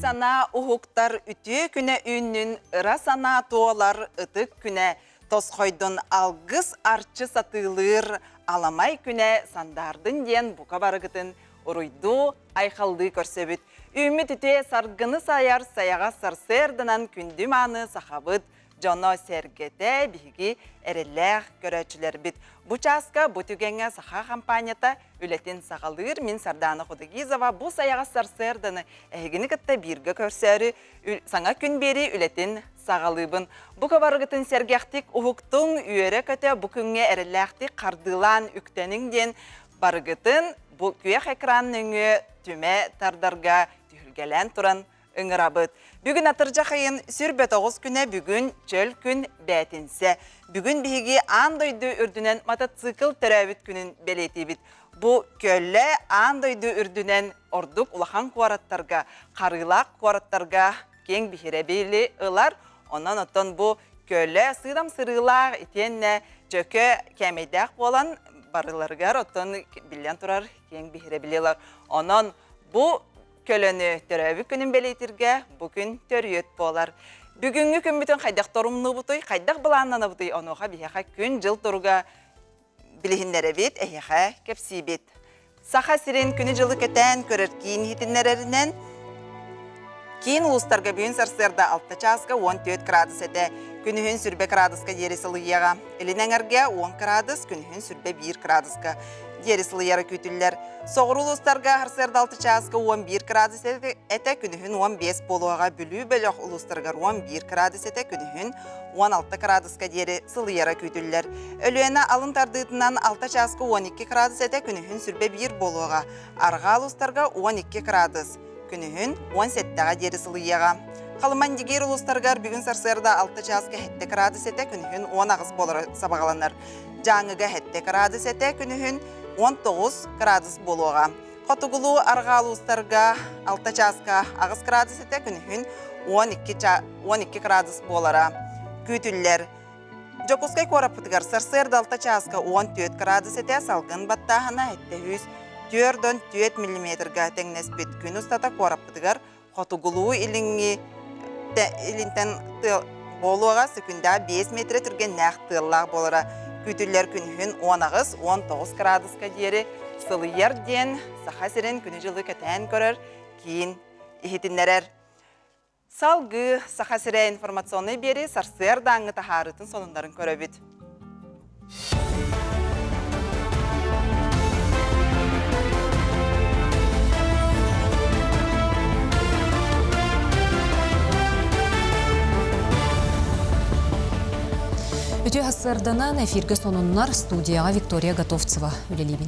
sana uhuktar ütü küne ünün ıra sana tuolar ıtık küne toshoydun algыс arçı satılır alamay küne sandardın diyen buka barıgıtın uruydu ayxaldı körsebüt. Ümit üte sargını sayar sayağa sarserdinan kündüm anı sahabıt. Jono sergete bihigi erelleğ göröçüler bit. Bu çaska bu tügenge saha kampanyata ületin sağalır min Sardana Khudagizova bu sayağa sarserdini ehgini kıtta birge körseri sana gün beri ületin sağalıbın. Bu kabargıtın sergektik uhuktun üyere köte bu künge erelleğtik kardılan üktenin den bargıtın bu kuyaq ekranını tüme tardarga tühülgelen turan ıngırabıt. Bugün atırcaqayın sürbet oğuz küne bugün çöl gün bәтінсе. Bugün bihigi andoydu ürdünen motocikl törəvit günün beletibit. Bu kölle andoydu ürdünen orduk ulahan kuarattarga, qarılaq kuarattarga keng bihirebili ılar. Ondan oton bu kölle sığdam sırılaq itenne çöke kemeydak olan barılargar oton bilyen turar keng bihirebililer. Ondan bu kölönü törəvit günün beletirge bugün törüyöt bolar. Bugünkü gün bütün qaydak torumlu butuy, qaydak bulanana butuy, onuğa biheqa gün jıl turuga bilihinlere bit, eheqa kepsi bit. Saha sirin günü jılı köten körür kiyin hitinlererinden, kiyin ulustarga büyün sarsırda 6 çaska 14 gradus ete, günühün sürbe graduska yeri sılıyağa, elinen erge 10 gradus, günühün sürbe 1 graduska yeri sılıyağa kütüller. Soğur ulustarga harsırda 6 çaska 11 gradus ete, günühün 15 boluğa bülü bölük ulustarga 11 gradus ete, günühün 16 graduska yeri sılıyağa kütüller. Ölüene alın tardığından 6 çaska 12 gradus ete, günühün sürbe 1 boluğa, arga ulustarga 12 gradus, günühün 17 yeri sılıyağa. Kalıman diğer uluslargar bugün sarsırda 6 çaska 7 gradus ete, günühün 10 ağız bolara sabağalanır. Canıga 7 gradus ete, günühün 19 gradus boluğa. Qotugulu argalı uluslarga 6 çaska ağız gradus ete, günühün 12 gradus bolara. Kütüller. Jokuskay korapıtıgar sarsırda 6 çaska 14 gradus ete, salgın battahana 704 mm tengnespit gün ustata korapıtıgar. Qotugulu ilinten boluğa sekunda 5 metre türgen naq tığıllaq bolara. Kütüller günühün 10 ağız 19 graduska deri sılı yerden saha sirin günü jılı köten körür kiyin ihitinlerer. Salgı saha sire informasyonu beri sarsır dağını taharıtın sonunların köröbüt. Үтө хассарданан эфирге сонуннар студияға Виктория Готовцева үлелейбин.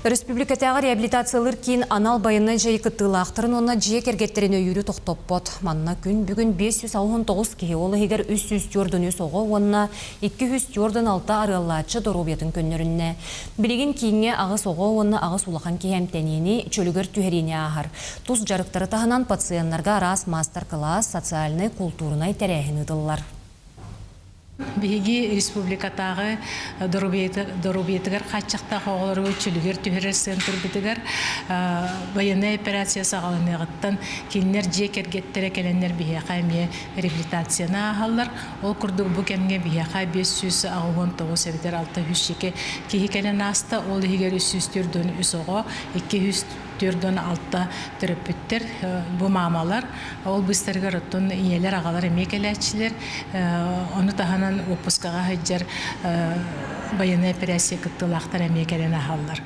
Республикатағы реабилитациялар кейін анал байынна жайы кыттылақтырын онна жие кергеттеріне үйрі тоқтоппот. Манна күн бүгін 569 кеге олы егер 300 жордыны соғы, онна 200 жордын алта арыллачы дорубетін көннерінне. Білеген кейінге ағыс оғы, онна ағыс улақан кейемтенені чөлігер түхеріне ағар. Туз жарықтары тағынан пациентларға рас мастер-класс социальный культурный тәрәхін ұдылар. Биги республикатағы дорубиетігер қатшақтағы оғылары өтчілігер түхерер центр бітігер военный операция сағалынығыттан кейінлер жекергеттері кәленлер бияқа әме реабилитацияны ағалар. Ол күрдіг бұл кәнге бияқа 500 ағуын 9 әбітер 600 шеке кейі кәлен асты. Ол егер 300 түрден үс оғы 200 түрден алта түріпіттер бұл мамалар. Ол бұстарға рұттын иелер ағалар әмек әләтшілер. Оны тағанан опускаға хаджар военный операция кыттылақтар әмек әлен ағалар.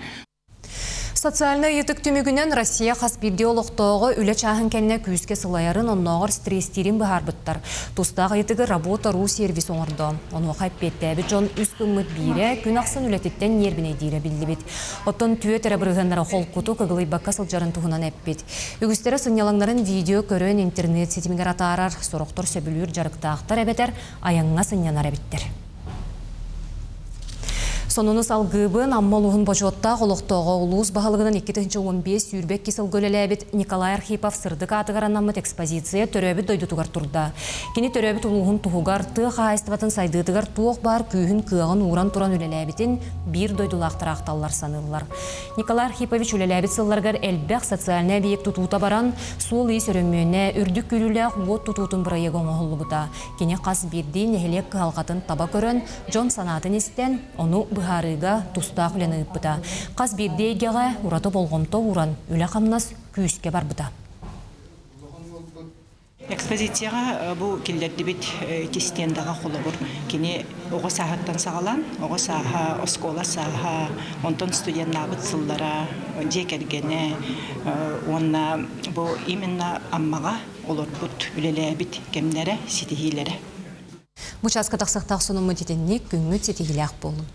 Социальный етік түмігінен Россия қас бидеологтығы үлі чағын кәнне күйіске сылайарын оннағыр стрестерін бұхарбыттар. Тустағы етігі работа ру сервис оңырды. Оны қайп бетті әбі жон үз күміт бейре күн ақсын үлететтен нербіне дейрі білді бет. Оттон түйе тәрі бірғанлары қол құту қығылай баққа сылжарын тұғынан әппет. Үгістері сынялаңларын видео көрін интернет сетімігер атарар, сұрықтыр сөбілер жарықтақтар әбетер, аяңға сынянар әбеттер. Сонуну салгыбын аммалуғын божотта қолықтоғы улуыз бағалығынан 2-15 сүйірбек кесіл көлеләбет Николай Архипов сырдық атығаранамыт экспозиция төрөбіт дойдутугар турда. Кені төрөбіт улуғын туғығар тұқ айыстыватын сайдыдығар туық бар күйін күйіғын уран туран үлеләбетін бір дойдулақтар ақталылар санылылар. Николай Архипович үлеләбет сылларғар әлбәқ социальный объект тұтуыта баран сол ес өріммене үрдік күліләқ от тұтуытын бұрайы ғоңғылы бұта. Кені қас бірді нехелек қалғатын таба көрін Джон санатын істен оны бұхарыға тұстақ үлені бұта. Қас бірді егеға ұраты болғымто уран үлі қамнас күйіске бар бұта. Экспозицияға бұл келдерді бет кестендағы қолы бұр. Кені оғы сағаттан сағалан, оғы саға, оскола саға, онтон студент набыт сыллара, жекергені, онна бұл именно аммаға олар бұт үлелі бет кемнері, сетихилері. Бұчасқа тақсақтақ соның мүдетенне күңіт сетихилі ақ болын.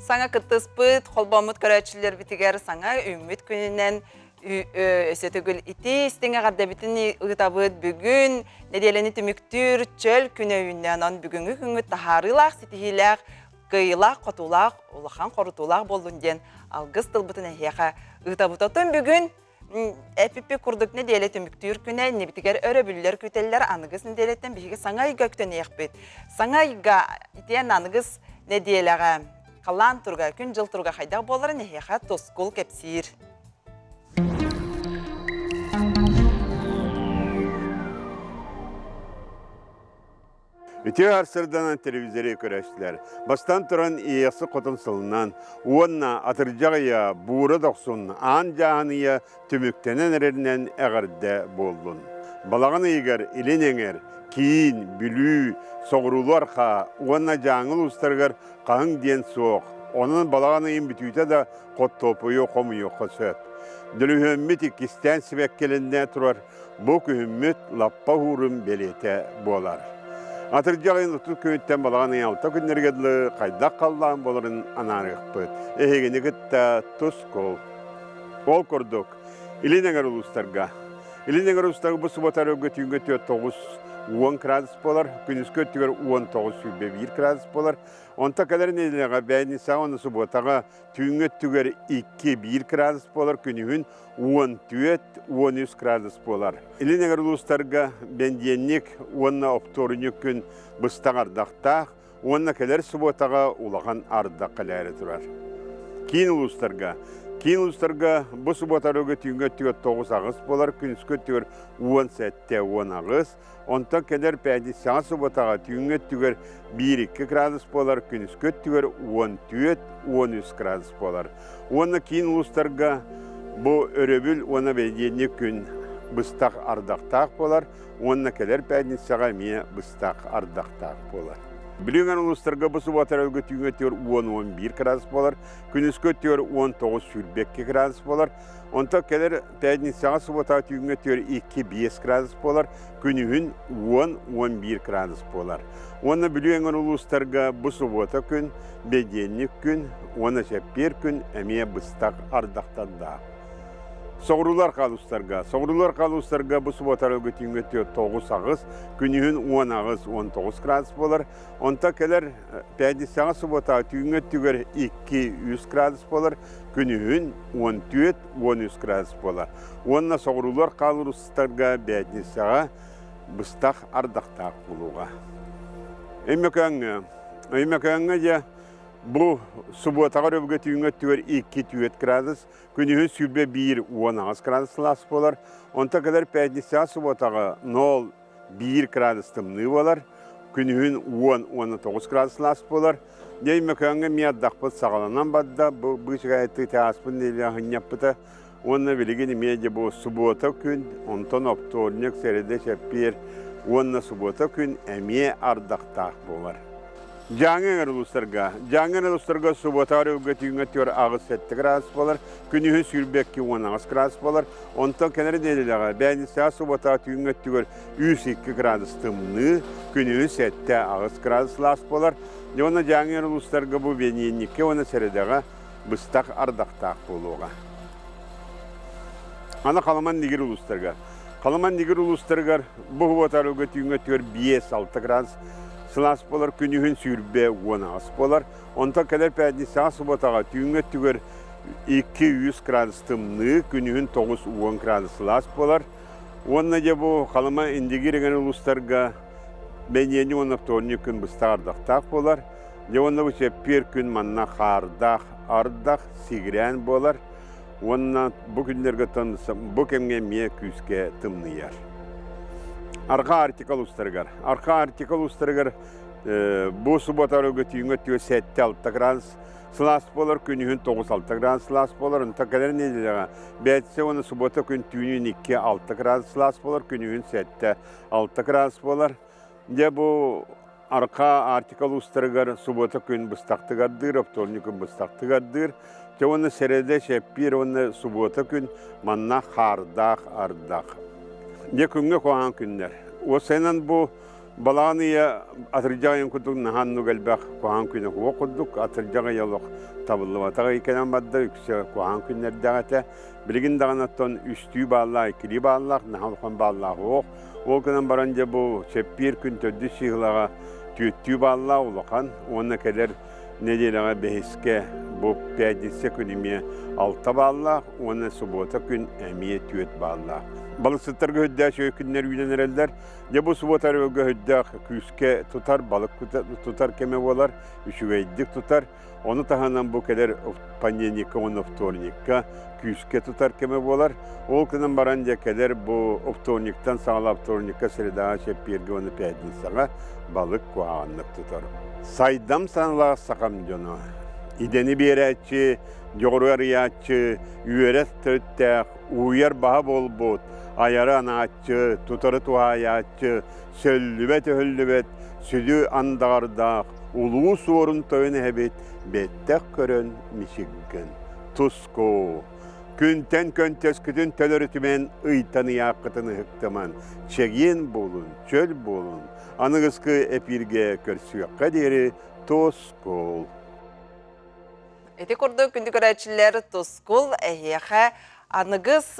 Саңа кыттыспыт, қолбамыт көрәтшілер бітігер саңа үміт күнінен өсетігіл ити істеңе қадда бітін ұйтабыт бүгін неделені түміктүр чөл күні үйінен он бүгінгі күңі тахарылақ, сетихилақ, қиылақ, қотулақ, ұлақан қорытулақ болдың ден алғыз тылбытын әйеға ұйтабытатын бүгін әпіппе күрдік неделі түміктүр күні небітігер өрі бүлілер күтелілер анығыз неделеттен бігі саңа үйге күтен еқпет. Саңа үйге итен анығыз неделіға қалан тұрға, күн жыл тұрға қайдақ боларын әйеға тоскул кепсир. Үте арсырданан телевизоры көрәшілер. Бастан тұран иясы қотын сылынан, уанна атыржағыя буыры доқсын, ан жағаныя түміктенен әрінен әғірді болдың. Балағын егер, илен еңер, кейін, бүлі, соғырулу арқа, уанна жаңыл ұстарғар қағың ден соқ. Оның балағын ең бүтүйті да қот топыйы қомыйы қосет. Дүлі кистен сібек келінде тұрар, бұл күхіммет лаппа хұрым белеті болар. Атыржағын ұтыл көнттен балағаны алта күнергеділі қайдақ қалдан боларын анарық бұд. Әйгені күтті тұс қол. Ол көрдік. Илинеңер ұлыстарға. Илинеңер ұлыстарға бұл сұбатар өгі түйінгі 9-10 градус болар. Күнізгі түгер 19-1 градус болар. Онта кәдер неліға бәйіні сағаны сұбатаға түйінгі түгер 2-1 градус болар. Күнігін 14-13 градус болар. Илинеңер ұлыстарға бәнденнік онна опторыны күн бұстақ ардақтақ, онна кәлер сұбатаға улаған ардақ қаләрі тұрар. Кейін ұлыстарға бұл сұбатар өгі түйінгі түгер 9 ағыз болар. Күнізгі түгер 17-10 ағыз. Онтан кәдер пәйді саңа сұбатаға түйінгі түгер 1-2 градус болар. Күнізгі түгер 14-13 градус болар. Онна кейін ұлыстарға бұл өрөбіл оны бәйдені күн бұстақ ардақтақ болар. Онна кәдер пәйді саға мие бұстақ ардақтақ болар. Біліңген ұлыстарға бұл сұбатар өгі түйінгі түгер 10-11 градус болар. Күнізгі түгер 19-22 градус болар. Онта кәдер пәйді саңа сұбатаға түйінгі түгер 2-5 градус болар. Күнігін 10-11 градус болар. Оны біліңген ұлыстарға бұл сұбата күн, бәйденік күн, оны шәппер күн әмие бұстақ ардақтанда. Соғырулар қалыстарға бұл сұбатар өгі түйінгі 9 ағыз, күнігін 10 ағыз 19 градус болар. Онта кәлер пәйді саңа сұбатаға түйінгі түгер 2-3 градус болар, күнігін 14-13 градус болар. Онна соғырулар қалыстарға бәйді саңа бұстақ ардақтақ болуға. Әмекаңға де бұл сұбатағар өбігі түйінгі түгер 2-4 градус, күнігін сүрбе 1-10 градус лас болар. Онта кәдер пәйдісі сұбатаға 0-1 градус тымны болар, күнігін 10-19 градус лас болар. Әмекаңға мияттақпыт сағаланан бадда, бұл бұшыға әтті тәаспын елі ғынняппыта. Онна білген меде бұл сұбата күн, онтан опторнек сәреді шәппер, онна сұбата күн әме ардақтақ болар. Жаңын ұлыстарға сұбатар өгі түйінгі түгер ағыз 7 градус болар, күнігін сүрбекке 10 градус болар. Онтан кәнәрі деліліға бәйнісі сұбатар түйінгі түгер 3-2 градус тымны, күнігін 7 ағыз градус лас болар. Оны жаңын ұлыстарға бұл бәйненікке оны сәредіға бұстақ ардақтақ болуға. Ана қаламан негер ұлыстарға. Қаламан негер ұлыстарға бұл сұбатар өгі түйінгі түгер 5-6 градус сылас болар, күнүхүн сүйрбе уона ас болар. Онта келер пятницаға суботаға түйінге түгер 200 градус тымны, күнүхүн 9-10 градус сылас болар. Онна же бу қалыма индигиреген улустарга бәнені оны вторник күн бұстағардақтақ болар. Же онна бұ сеппер күн манна қардақ, ардақ, сигрен болар. Онна бұ күндерге тонысым, бұ кемге ме күске тымныяр. Арқа артикал ұстарғар. Арқа артикал ұстарғар бұ суботарығы түйінге түйе 7-6 градус сылас болар, күнігін 9-6 градус сылас болар. Онта кәлер неделіға бәтсе оны субота күн түйінен 2-6 градус сылас болар, күнігін 7-6 градус болар. Де бұ арқа артикал ұстарғар субота күн бұстақтығардыр, вторник күн бұстақтығардыр. Те оны сәреде шәппер, оны субота күн манна қардақ, ардақ. Де күнге қоған күнлер. Осайнан бұ балағаныя атыржағын күдік нағанну кәлбәқ қоған күні қуа құддық, атыржаға ялық табылыватаға екенен бадда, үксе қоған күнлердіғата. Білігін дағанаттан үстүй бағалақ, екілі бағалақ, нағалыққан бағалақ оқ. Ол күнен баранже бұ шәппер күн төдді сиғылаға түйттүй бағалақ олыған. Оны кәдер неделіға бәхіске бұ пәдесі күніме 6 бағалақ, оны субота күн әмие түйет бағалақ. Балықсыттарға өдді шөй күннер үйленер әлдер. Де бұ суботар өлгі өдді күске тұтар, балық тұтар кеме болар, үшігейдік тұтар. Оны тағанан бұ кәдер пандемика, оны вторникка күске тұтар кеме болар. Ол күнін баранде кәдер бұ вторниктан сағала вторникка средаға шепперге оны пятницаға балық қуағанлық тұтар. Сайдам санылаға сақам жоны. Идені берәтші, жоғыру арыятші, үйерет түрттәқ, уйар баға бол бұд. Ayarı anatçı, tutarı tuhayatçı, söllübet, südü andardaq, uluğu sorun töyünü hebet, bettek körün mişiggen. Tusko, künten köntes kütün tölörütümen ıytanı yakıtını hıktaman, çegin bolun, çöl bolun, anıgıskı epirge körsüyakka deri, toskol. Eti kurdu kündü görəçilər toskol, eheğe, Anıgız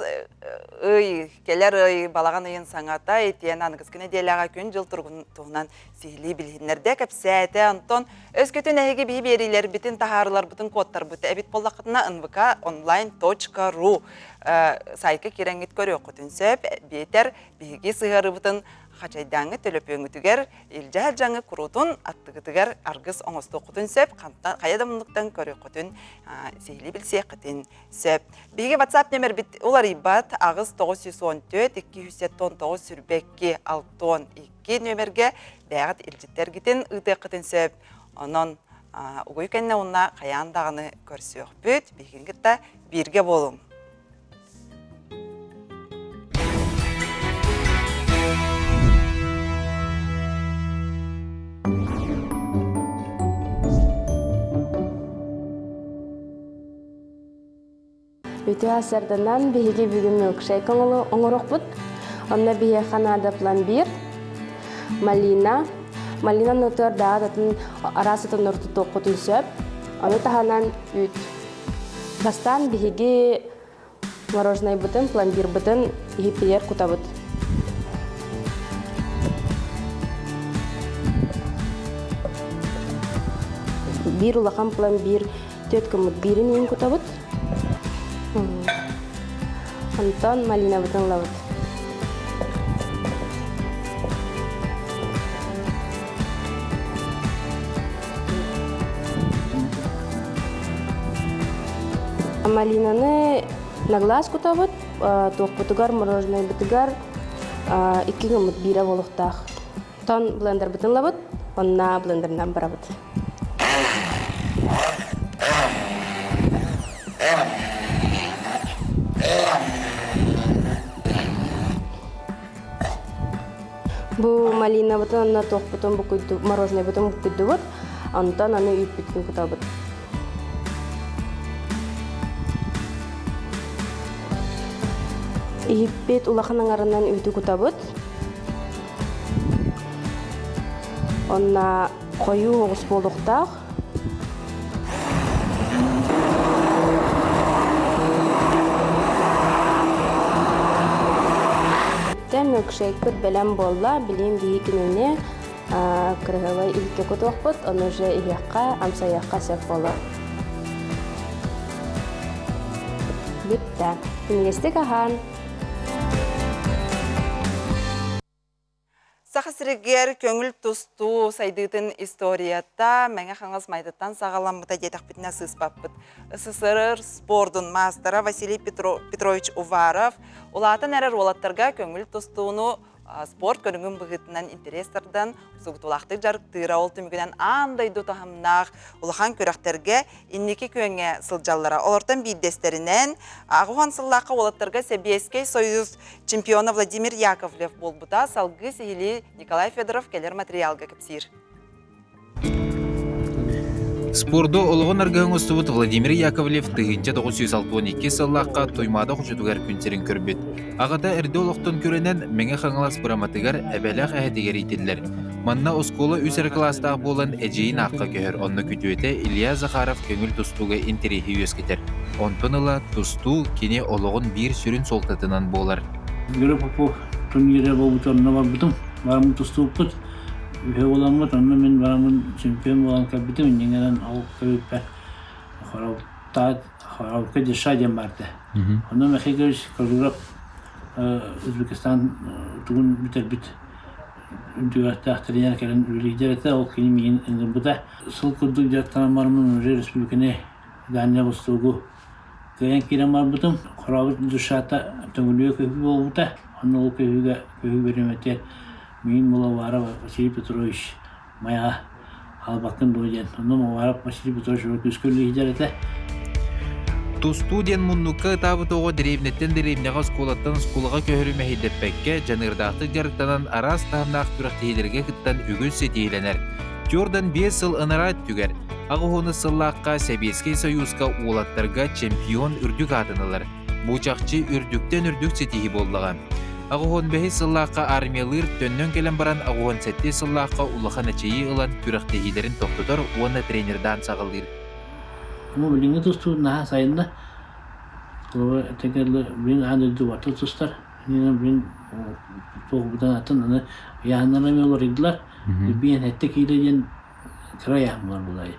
keler balağan ayın sanata etiyen anıgız güne delağa gün jıl turğuntuğundan sihli bilhinlerde kapsayete Anton özkötün ehegi bihi beriler bitin taharılar bitin kodlar bitti ebit bollaqıtına nvkonline.ru saytı kirengit görüyor kutun söp beter bihigi sığarı bitin Haçaydanı tölöpöngü tüger, ilcahal janı kurutun attıgı tüger, argız oңostu kutun söp, kayadamlıktan körü kutun sihli bilse kutun söp. Bigi WhatsApp nömer bit ular ibat, ağız 914-219 sürbekki 612 nömerge bəyat ilcitter gitin ıdı kutun söp. Onun uğuy kenne ona kayandağını körsüyor büt, bigin gitta birge bolun. Ütü asardanan bihigi bugün milkshake oңорок bud. Onna bihe Kanada plan 1, Malina. Malina nötör dağa datın arasıtın ortu toqutun söp. Onu tahanan üt. Bastan bihigi мороженое butun, plan 1 butun, ihipiler kuta bud. Bir ulaqan plan 1, töt kumut birin yin kuta bud. Anton Malina butun laut. Малинаны на глаз кутабыт, тоқ бутугар, мороженое бутугар, 2 гамут бира болуқтақ. Тон блендер бутын лабыт, онна блендернан барабыт. Бу малина бутын, онна тоқ бутын букуйду, мороженое бутын букуйду бут, онтан аны үйіп бүткін кутабыт. Ihipet ulaqanan aranan uydu kutabut. Onna koyu oğuz boluqtaq. Milkshake bit belem bolla, bileyim bihi gününe Кыргылай илке кутуақпыт, оны же ихиаққа, амсаяққа сеп болар. Бүтті. Күнгестік ахан. Сақысырегер көңіл тұсту сайдытын историятта мәңе қаңыз майдыттан сағаламыта детақ бітіне сыспаппыт. СССР спордың мастера Василий Петрович Уваров олатын әрір олаттарға көңіл тұстуыны спорт көріңін бұғытынан интерестерден сұғытулақты жарықтыра ол түмігінен андай дұтағымнақ ұлыған көріқтерге иннекі көңе сылжаллара. Олардан бейдестерінен ағуған сыллаққа олаттарға Советский Союз чемпионы Владимир Яковлев болбыта салғы сейілі Николай Федоров келер материалға кіпсір. Спорду олығын арғығын ұстывыт Владимир Яковлев тығынча 962 сыллаққа тоймады құжытығар күнтерін көрбет. Ағада әрді олықтың көрінен мәңі қаңылас бұраматығар әбәләқ әдігер етелер. Манна осколы үсір кластағы болын әжейін аққа көхір. Онны күтуеті Илья Захаров көңіл тұстуға интерехи өскетер. Онпынылы тұсту кене олығын бір сүрін солтатынан болар. Гөрі попу турнире болбут орнына барбытым. Барымын тұсту ұппыт. Үхе боламыт, онны мен барамын чемпион болан кәбітім. Еңерен ауып көбіппәр. Хораука деша дем барды. Онны мәхе көріш көргіріп Өзбекистан тұғын бітер біт. Үндігәтті ақтырияр кәрін үлігдер әті, ол кені мейін үңгін бұда. Сыл күрдік жақтанан барымын үрі республикіне Дания бұстуғы көйен керен бар бұдым. Хорауыт дұшата түңіліге көйі бол бұда. Онны ол көйіге береметтер. Мейін мұла варап Василий Петрович маяға албақын дойден. Онны варап Василий Петрович өскөрлігдер әті. Тусту ден мұннуққа табы тоғы деревнеттен деревнеға сколаттан сколаға көхірі мәхедеппәкке жанырдақты жарықтанан арас тағымнақ түрақтейдерге күттан үгіл сетейленер. Тёрдан 5 сыл ынырат түгер. Ағуғыны сыллаққа Советский Союзға олаттарға чемпион үрдік атынылар. Бұчақчы үрдіктен үрдік сетейі болдыға. Ағуғын бәхі сыллаққа армиялыр төннен келен баран ағуғын сәтте сыллаққа ұлақан әчейі ұлан түрақтейдерін тоқтытыр, оны тренердан сағылыр. Ama bilingi tustu naha sayında kulağı tekerli bilin anı duvarta tustar. Yine bilin toğbudan atın anı yağınlarına yollar idiler. Bir hette kiyle kira yağmur bulayı.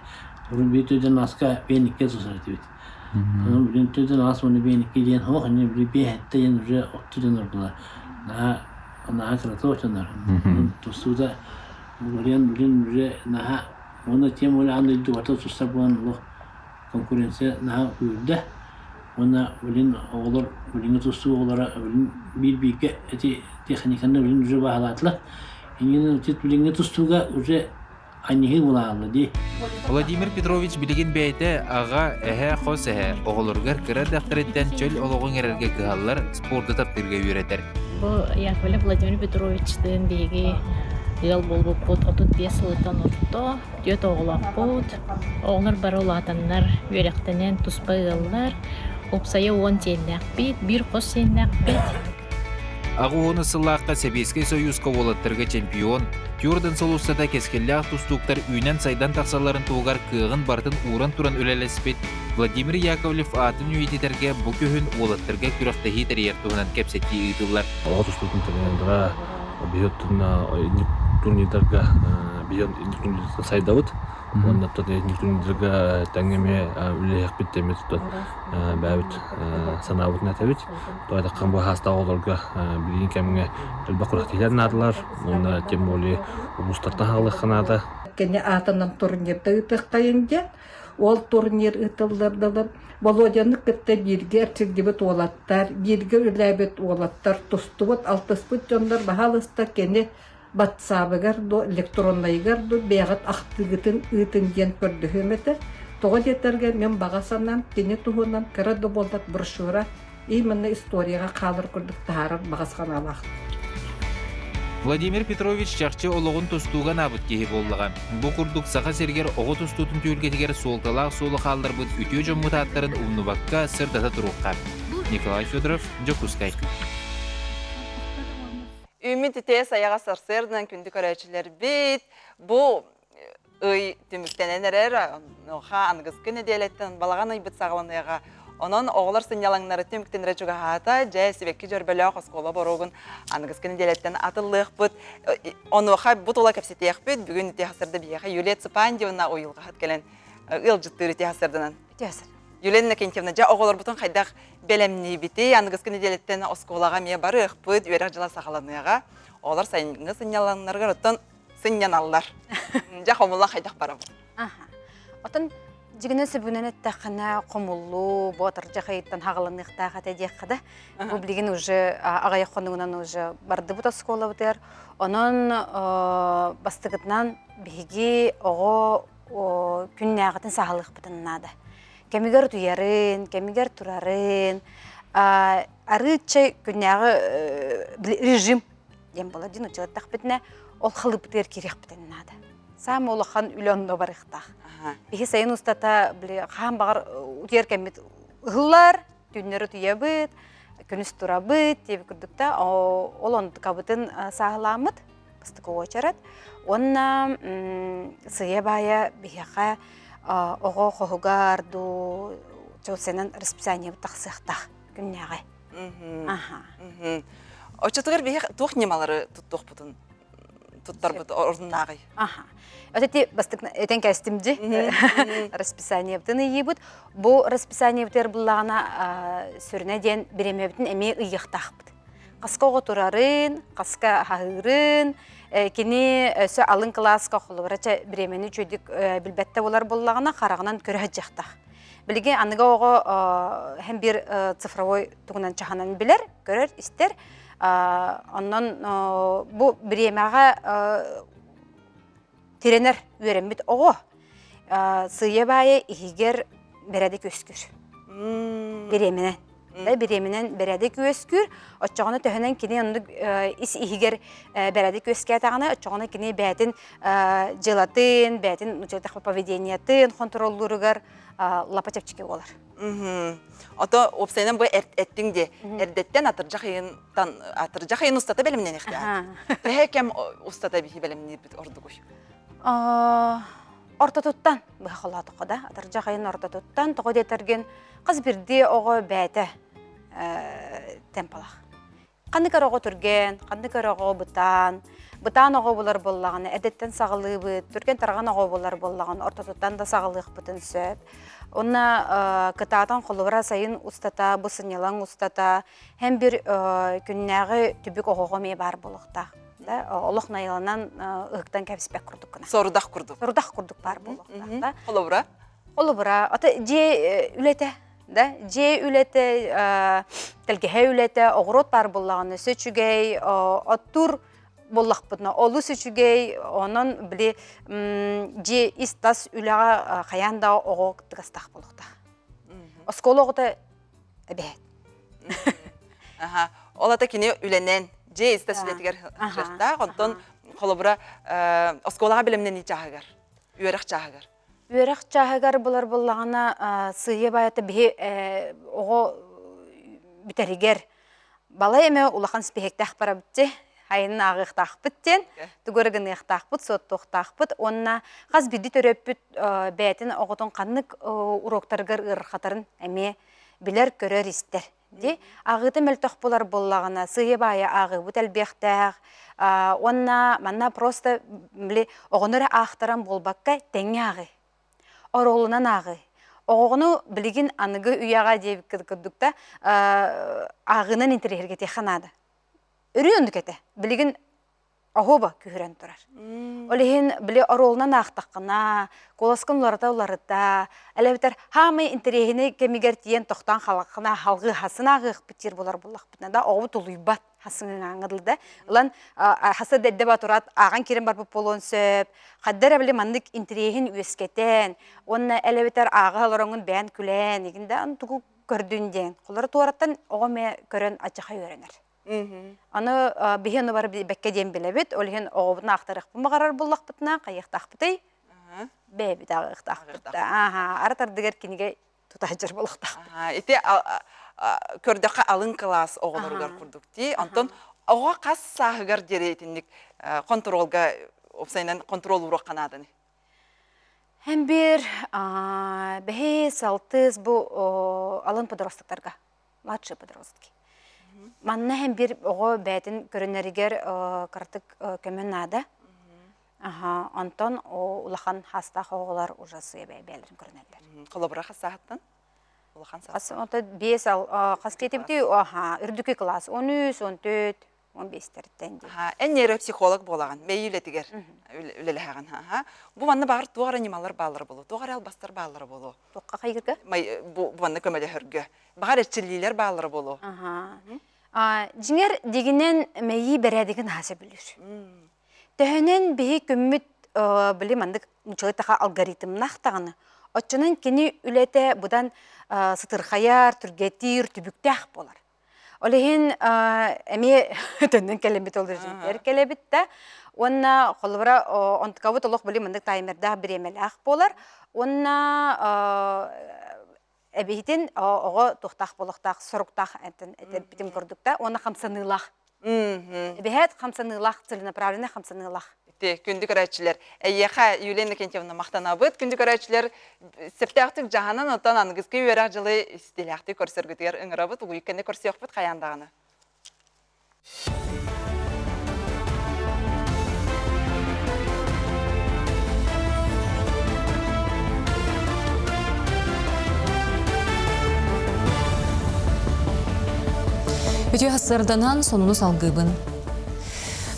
Onun bir tüyden aska bir nikke tusar tüyt. Onun bilin tüyden asmanı bir nikke diyen ho hani bir hette yen rüya ottudan ordular. Naha kırata oçanlar. Tustu da bilin rüya naha onu tiyem öyle anı duvarta tustar bulan lo. Konkurensiya naha uyurda. Ona bilin oğlar, bilin tustu oğlara bilin bir büyük eti teknikanı bilin üze bağlatla. Yine tet bilin tustuga üze aynı bulanlı di. Vladimir Petrovich bilgin beyte ağa ehe xos ehe oğulurgar kıra daftaretten çöl oloğun ererge kıhallar sporda taptırga üreter. Bu Yakovlev Vladimir Petrovich'tin begi yıl bolbuput 35 yıldan orta, diyet oğulaput, oğullar barolatanlar, yürektenen tuspa yıllar, opsaya 10 senlik bit, bir kos senlik bit. Ағуғыны сыллаққа Советский Союзға олаттырға чемпион, Тюрден солустада кескеллях тустуктар үйнен сайдан тақсаларын туғар кығын бартын уран туран өлелеспет, Владимир Яковлев атын үйететерге бұл көхін олаттырға күрақтахи тәрер туғынан кәпсетті үйділар. Оға тустуктың тәрендіға бейоттың турнирдарға бейоттың сайдауыт. Онда турнирдарға тәңгеме үлелек біттеме тұтты бәуіт санауытын әтәбіт. Тоғайдаққан бұл хаста оларға білген кәміңе үлбақ құрақтилерін адылар. Онда тем более ұлыстартан халық қанады. Кені атынан турнирді ұтыққайынген, ол турнир ұтылдырдылыр. Володяны күтті бірге әрчілдебет олаттар, бірге үләбет олаттар, тұстыбыт, алтыспыт жондар бағалыста кені батсабыгар до электроннайгар до бегат ахтыгытын ытын көрді хөметер. Тоға детерге мен бағасанан, кені туғынан кірі болдат брошюра, именно историяға қалыр күрдік тағарыр бағасқан алақ. Владимир Петрович чақчы олығын тұстуған абыт кейі болдыға. Бұл күрдік сақа сергер оғы тұстутын түйілгетігер солталақ солы қалдар бұд үтеу жомғыт аттарын ұмнубаққа сырдата тұруққа. Николай Федоров, Жокускай. Үміт ите саяға сарсырдынан күнді көрәчілер бейт. Бұл үй түміктенен әрер, аңғыз күн еделеттен балаған ұйбыт сағыланыға Onun oğlar sinyalаңнары тем жугахата, жай себекки жөрбөлөк оскола борогун аңгыскын делеттен атыллык бут. Оны ха бут ола кепсетек бит. Бүгүн техасырда бияха Юлия Цупандиевна ойылга хат келен ылжыттыры техасырдан. Техасыр. Юлия Кентьевна жа оголор бутун кайдак белемни бити, аңгыскын делеттен осколага ме барык бут, үйрөк жала сахаланыга. Олар сайынгы сынялаңнарга оттон сыньяналлар. Жа хомулла кайдак барам. Отон жигине сөбүнен эттахана комуллу, ботар жахайттан хагалыныктага тедеккада. Бу билген уже агай хонугунан уже барды бут оскола бутер. Онон бастыгытнан биги ого күннягатын сахалык бутыннада. Кемигер туярын, кемигер турарын, арыча күннягы режим дем бола дин учаттак битне ол хылыптыр керек бутыннада. Сам олахан үлөндө барыктак. Бихи сайын устата биле хам багар утер кемит гыллар, түннөрү туябыт, күнүс турабыт деп күрдүктө ол онды кабытын сагыламыт, быстык очарат. Онна сыябая бихиха ого хогугарду чосенен расписание таксыктак күннягы. Очотугар бихи тух немалары туттук бутун. Туттар бут ордунагы. Отети бастык этен кастимди расписание бутын ийбут. Бу расписание бутер буллагана сүрүнө ден биремебитин эми ыйыктакбыт. Каскага турарын, каска хагырын, кини өсө алын класска холбарача биремени чөйдүк билбетте болар буллагана карагынан көрө жактак. Билге аныга ого hem bir цифровой тугунан чаханан билер, көрөр, истер. Ondan bu biremeğe trener öğrenmit oğu. Sığıya bayi ihiger beredek öskür. Bireminen. Bireminen beredek öskür. Açığını töhenen kini yanında is ihiger beredek ösküye tağına. Açığını kini beytin jelatın, beytin uçakta pavideniyatın, kontrollurgar lapacapçıke olar. Ото опсайнан бу эрттиңди. Эрдеттен атыржак айын устата белемнен ихтияр. Кем устата бихи белемни бит ордугуй. Ортотуттан бахалаты када, атыржак айын ортотуттан того детерген кыз бирди ого бәте темпалах. Кандыкар ого турген, кандыкар ого бутан ого булар боллаган, эдеттен сагылыбыт, турген тарган ого булар боллаган, ортотуттан да сагылык бутын сөп. Онна кытаатан холубара сайын устата, бусынялан устата, hem bir күннәгы түбік оғоға ме бар болықта. Олық найыланан ұқтан кәпіспек күрдік күні. Сорудақ күрдік. Сорудақ күрдік бар болықта. Холубара? Холубара. Ата же үлеті. Же үлеті, тілгеhe үлеті, оғырот бар болағаны сөчігей, оттур боллақ бұдына. Олы сөчігей, онын біле же истас үліға қаянда оғы тұғыстақ болықта. Оскол оғыта әбет. Олата кені үленен же истас үлетігер жақтақ, онтон қолыбыра осколаға білімнен не жағығар? Үйерек жағығар? Үйерек жағығар болар болағына сүйе байаты бі оғы бүтәрігер. Бала еме ұлақан спехектақ бара бітті. Айын ағықтақ біттен, түгіргін ықтақ бұт, соттық бұт. Онына қаз биді төреп бүт бәйтін оғытын қанық уроктарғыр ұрқатарын әме білер көрер істер. Ағыты мәлтіқ болар болағына сүйе бая ағы бұт әлбектәқ. Онына манна просто оғыныры ақтаран болбаққа тәңе ағы, оролынан ағы. Оғыны білген анығы үйаға дейбік күрдікті ағынан интерьерге текханады. Үрүндүк эте. Билигин ахоба күһөрөн турар. Олехин биле оролунан ақтаққына, коласкын уларда, әлебетер хамы интерьеріне кемигер тиен тоқтан халақына халғы хасын ағық бітер болар болақ бітнада, оғы толуйбат хасының аңыдылды. Улан хасы дәдді батурат аған керен бар болуын сөп, қаддар әбілі мандық интерьерін өскетен, онына әлебетер ағы алырыңын бән күлен, егінде аны тұғы көрдүнден. Қолары туараттан оғы ме көрін ачыға өренер. Аны бихен бар бәкке дем билебит, олген оғыбын ақтарық бұмағарар болақ бұтына, қайықтақ бұтай, бәбі дағықтақ бұтта. Аратардығар кенеге тұтайжыр болықтақ. Эти көрдіққа алын класс оғыларығар күрдік дей, антон оға қас сағығар дерейтіндік контролға, опсайынан контрол ұрық қанадыны? Hem bir behe saltız bu alın podrastlarga. Mладший подростки. Манна hem bir oğu bəyətin görünəriger kartık kömən Aha, Anton o ulahan hasta oğular ujası bəylərin görünərlər. Kolobra xasahattan? Ulahan sağ. Qas onta 5 al qas ketibdi aha, ürdükü klas 13, 14, 15 tərəfdən. Ha, en neyropsixolog bolağan, meyletiger. Üleləhəğən ha. Bu vanna bağır tuğar animalar bağları bolu, tuğar albastır bağları bolu. Toqqa qayırga? Bu vanna kömələ hörgü. Bağır etçililer bağları bolu. Aha. Jinger diginen meyi berədigin hasa bilir. Töhөнен bihi kömmüt bilim andık muçalı taqa algoritm naqtağını. Otçunun kini ülete budan sıtırxayar, türgetir, tübüktəx bolar. Olehin emi tönnen kelebit olur jinler kelebit de. Onna kolbara ontkavut oloq bilim andık timerda bir emelaq bolar. Onna ebihitin oğa toxtaq boloqtaq, soruqtaq bitim kurdukta. Onna xamsanılaq. Бехет хамсанылах целенаправленный хамсанылах. Те күндүк көрәчиләр. Әйәхә Юлия Кентьевна мактанабыт күндүк көрәчиләр септәхтик җаһаннан отан ангызга юрак җылы истиләхти көрсәргәтер ыңгырабыт уйкенне көрсәкбит каяндагыны. Өте хасырданан сонуну салгыбын.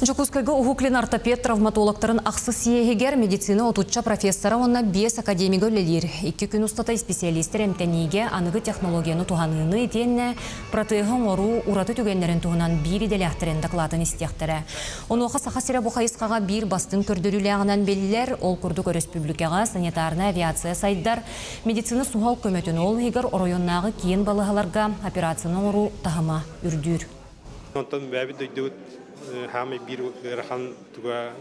Жокускайга ухуклен ортопед травматологтарын ақсы сиегер медицина отучча профессора онна 5 академига өлелер. 2 күн устата специалистер эмтениге аныгы технологияны туханыны етенне протеғын ору ураты түгенлерін туғынан бири деляхтерен докладын истияқтары. Онуға сақасыра бұқайысқаға бір бастың көрдіріліғынан белілер ол күрдік республикаға санитарны авиация сайдар медицина суғал көметін ол егер оройоннағы кейін балығаларға операцияны ору тағыма үрдір. Хами бир рахан туга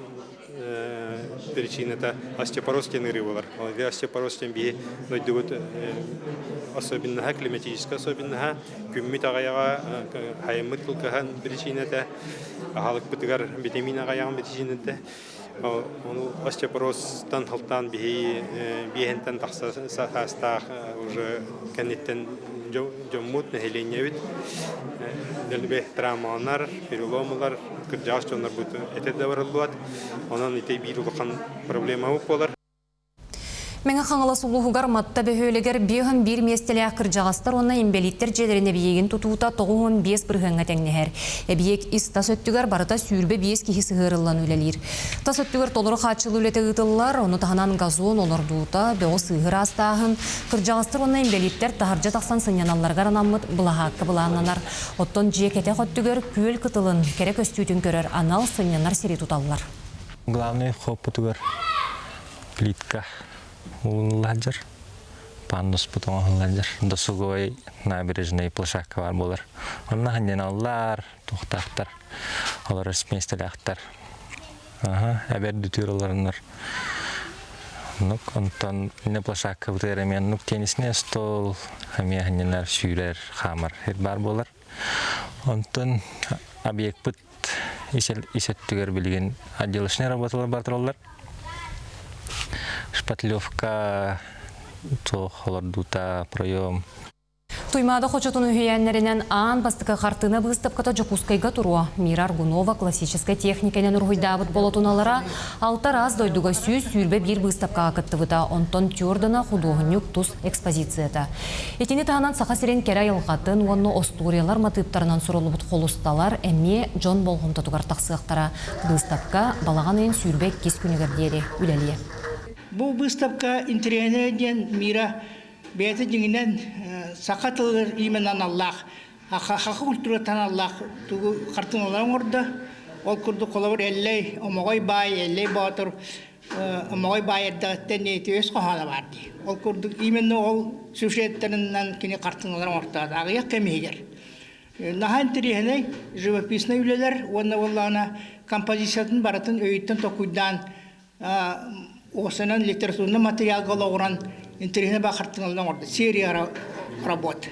причина-то остеопороз генерировалар. Остеопороз би нойдугут особенно климатическая особенно күммит агаяга хаймыт кылкахан причина-то халык битгар витамин агаяган причина-то onu остеопороздан халтан бихентен такса саста уже канеттен жоммут нехеленевит делбе травмалар, переломлар, кыржаштонлар бут этеде барылат. Онан ите бир улган проблема болар. Меңа қаңылас ұлығығар матта бөхөлегер бейхін бір местелі кыржағастар онна имбелиттер желеріне бейегін тұтуыта 9-5 бірғанға тәңнехер. Әбиек іс тас өттігер барыта сүйірбе 5 кехі сығырылан өлелер. Тас өттігер толыры қатшыл өлеті ғытылылар, оны тағынан газуын олырдуыта, беғо сығыр астағын. Кыржағастар онна имбелиттер тахаржа тақсан сыняналларға ранамыд бұлағаққа бұлағананар. Оттон жекете қоттігер көл қытылын керек өстүйтін көрер анал сынянар сері тұталылар. Главный хоппытығыр плитка. Ладжер, пандус потом ладжер, досуговой набережной площадка бар болар. Онна ханьяналлар, тухтахтар, олар сместелахтар. Әбер дүтүрөлөрнөр. Нук онтон не площадка бутеремен нук теннисне стол, хами ханьянар сүйрер хамар бар болар. Онтон объект бут исеттигер билген отделочный работалар бартыралар. Шпатлевка, холодута, проем. Туймада хочотун үйәннерінен аан бастықы қартына выставката Жокускайга туруа. Мира Аргунова классическая техниканен ургуйдабыт болотуналара алты раз дойдуга сүйіз сүйірбе бір выставка акыттывыта. Онтон тюрдана художник тус экспозицията. Етені тағанан сақа сирен кері айылғатын, онны осториялар матыптарынан сұрылыбыт қолысталар әме Джон Болғымта тугар тақсықтара. Выставка балаған ең сүйірбе кес күнігердері үләлие. Бұл выставка интерьерден мира бәйті дегенен сақатылыр именан Аллах, ақақы культуратан Аллах туғы қартыналарын орды. Ол күрді қолабыр әллей, омағай бай, әллей батыр, омағай бай әрдіғаттен еті өз қоғаны барды. Ол күрді именні ол сюжеттерінен кені қартыналарын ортады. Ағияқ кәмейгер. Наға интерьерден живописный үлелер, оны олағына композициядан баратын өйттен тоқуйдан осынан литературный материал голоғыран интерьеріне бақыртыңылдан орды. Серия работ.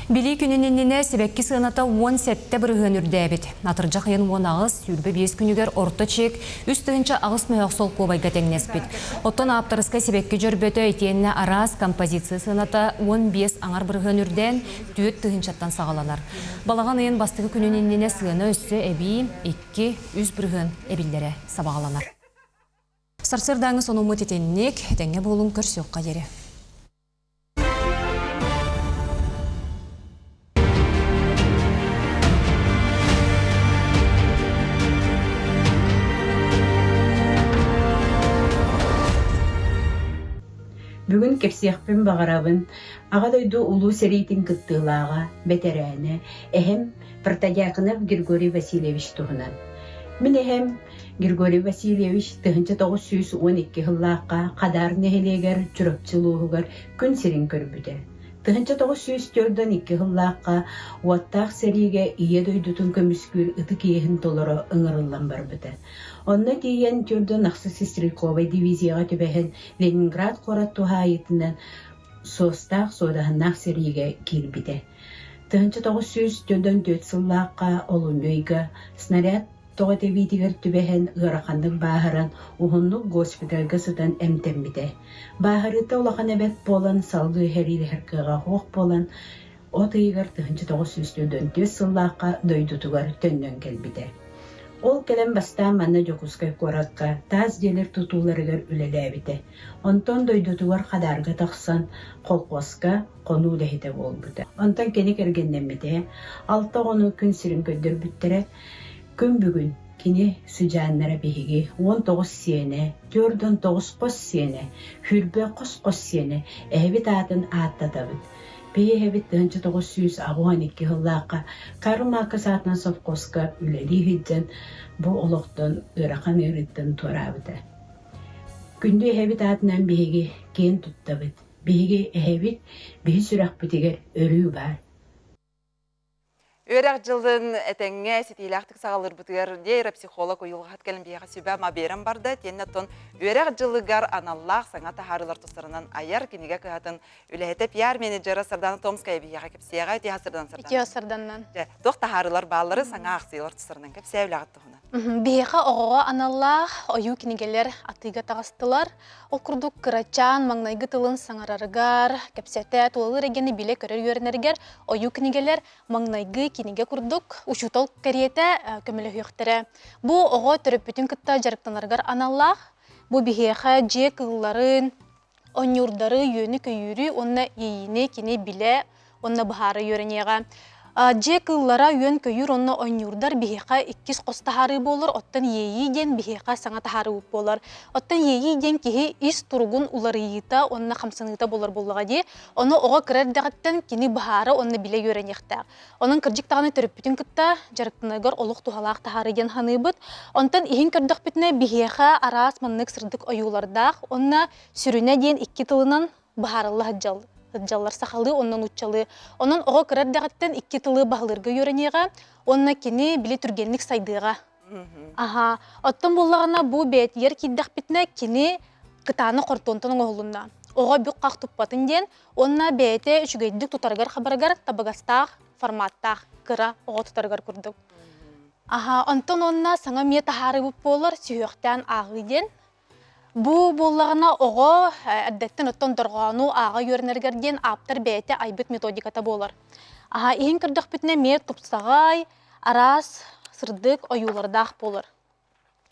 Били күнінініне себекки сыната 10 сәтті бірігін үрдәбет. Атыржа қиын 10 ағыз, сүрбі 5 күнігер орта чек, үстігінші ағыз мәйіқ сол қобайға тәңнеспет. Оттан аптарысқа себекки жүрбеті әйтеніне арас композиция сыната 15 аңар бірігін үрден түйет тігіншаттан сағаланар. Балаған ең бастығы күнінініне сыны өсі әбей 2-3 бірігін әбілдері сабағаланар. Сарсырдаңы соны ұмыт етеннек, тәңе болын көрсеуққа ері. Бүгін кепсияқпен бағарабын, ағадойду улу сәрейтін кыттылаға, бәтәрәне, әхем Протодиаконов Григорий Васильевич туғынан. Мен әхем Григорий Васильевич 1912 ғыллаққа қадар нәхелегер жүріпчілуғығыр күн серін көрбіді. 1902 ғыллаққа уаттақ сәриге ие дойдутын көміскүр ұтық ехін толыры ұңырылан бар бұды. Онна дейін түрді нақсыз Сестрелковай дивизияға түбәхін Ленинград қораттуға айытынан состақ содағынақ сәриге келбіді. 1904 сыллаққа олуңойға снаряд тоғыты видигер түбәхін ғырақандың бағырын ұғынлық госпитальға сұдан әмтенбіді. Бағырыта олақан әбәт болан салғы әрелі әркіға хоқ болан отығығыр 1904 сыллаққа дойдутығар төннен келбіді. Ол келен баста манна жокускай коракка таз делер тутууларыгар үлеләбите. Онтон дойдутугар қадарга тақсан қолқоска қону ләхите болбуды. Онтон кені кергеннеммете, алта қону күн сирин көддір бүттірі, күн бүгін кені сүжаннара бейге 19 сиене, 4-9 қос сиене, хүрбе қос сиене, әбіт атын аттатабыд. Бейхебит 1900 ағуан 2 ғыллаққа қарымақы сатынан совқосқа үлелі хиджен бұл олықтан ұрақан өріттен турабыды. Күнді әбіт атынан бейге кен тұттабыд. Бейге әбіт бей сүрақ бітігер өрі бар. Өрәк жылдың әтәңе сетейләқтік сағалыр бұтығар нейропсихолог ұйылғат кәлін бейға сөбә маберін барды. Теннеттон өрәк жылығар аналлақ саңа тахарылар тұстарынан аяр кенеге кығатын үләйті пиар менеджері Сырданы Томская бейға кепсияға өте Сырдан Сырдан. Өте Сырданнан. Тоқ тахарылар балары саңа ақсыйлар тұстарынан кепсия үләғат тұғына. Бейға оғыға аналлақ ойу кенегелер атыға тағыстылар. Ол күрдік кырачан маңнайғы тылын саңарарығар, кепсияті туылы регені біле көрер өрінергер ойу кенегелер маңнайғы кенеге күрдік ұшутол кәриеті көмілі хүйіқтірі. Бұ оғы түріп бүтін күтті жарықтанарғар аналлақ. Бұ бейға же кылларын, онюрдары үйіні көйірі, онына ейіне кене біле, онына бұхары өрінеға. Же кыллара үйен көйір онына онюрдар бейға 2 қостахары болыр, оттан ейден бейға саңа тахары ұп болыр. Оттан ейден кеге ис тұрғын улары ейта, онына қамсыныйта болыр болыға де, оны оға кірердіғаттан кені бұхары онына біле өрінеқтақ. Оның кіржік тағаны түріп бүтін күтті, жарықтынығыр олық туғалақ тахары ген ханы бұд. Онтан ең кірдік бітіне бейға арас маннық сырдық ойулардақ, онына сүріне ден 2 тылынан бұхарылы жаллар сақалы, оннан ұтчалы. Онын оға кірердіғаттан 2 тылы бағылырғы өрінеға, онына кені біле түргенлік сайдыға. Оттан болағына бұл бәйт ер кейдіқ бітіне кені қытаны қортонтының оғылында. Оға бүк қақ тұппатын ден, онына бәйті үшігейдік тұтарғар қабарғар табығастақ, форматтақ, кыра оға тұтарғар күрдік. Онтан онына саңа мие тахары бұп болыр, сүйіқтен ағы ден. Бұ болағына оғы әддеттен өттен дұрғану аға өрінергерден аптар бәйті айбыт методиката болыр. Ең кірдік бітіне ме тұпсағай, арас, сырдық ойулардақ болыр.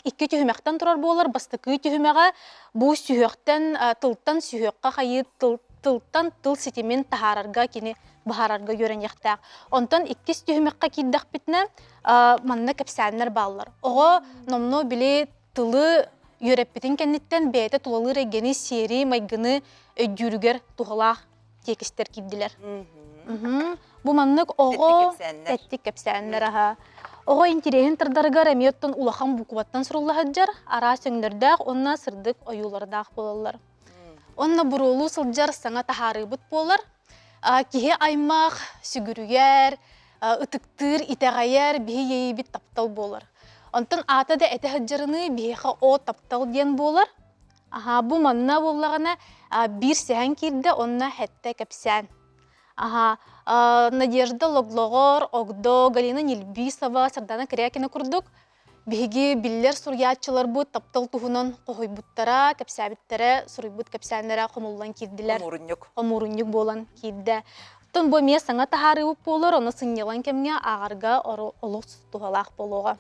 2 түйімектен тұрар болыр, бастықы түйімеға бұ сүйіқтен тылттан сүйіққа қайы тылттан тыл сетемен тахарарға кені бағарарға өрінектәк. Онтан 2 түйімекқа кейдік бітіне манна кәпсәнлер балылар. Оғы номно біле тылы Юреппетін кәнеттен бәйті тұлалы регені сері майгыны өйдюрігер тұғалақ текістер кейділер. Бұ маннық оғы тәттік кәпсәнлер. Оғы интерейін тұрдарғар әметтен улақан бұқыбаттан сұрулағаджар, ара сөңдердәқ, онна сырдық ойулардақ болалар. Онна бұрулу сылджар саңа тахары бұт болар, кеге аймақ, сүгірігер, ұтықтыр, итағайар, бейі ейі біт таптал болар. Онтан ата да әті хаджарыны бейға о таптал ден болар. Бұ манна болағына бір сән келді, онна хәтті кәпсән. Ага, Надежда Логлогор, Огдо, Галина Нильбисова, Сардана Крякина курдук. Биги биллер сурьячылар бут, таптал тухунан қойбуттара, кәпсәбиттері, сурйбут кәпсәнлері қомулан кирдилер. Қомуруньюк болан кирді. Тон бу мен саңа тахары уп болыр, оны сыннелан кемге ағарға олық тухалақ болуға.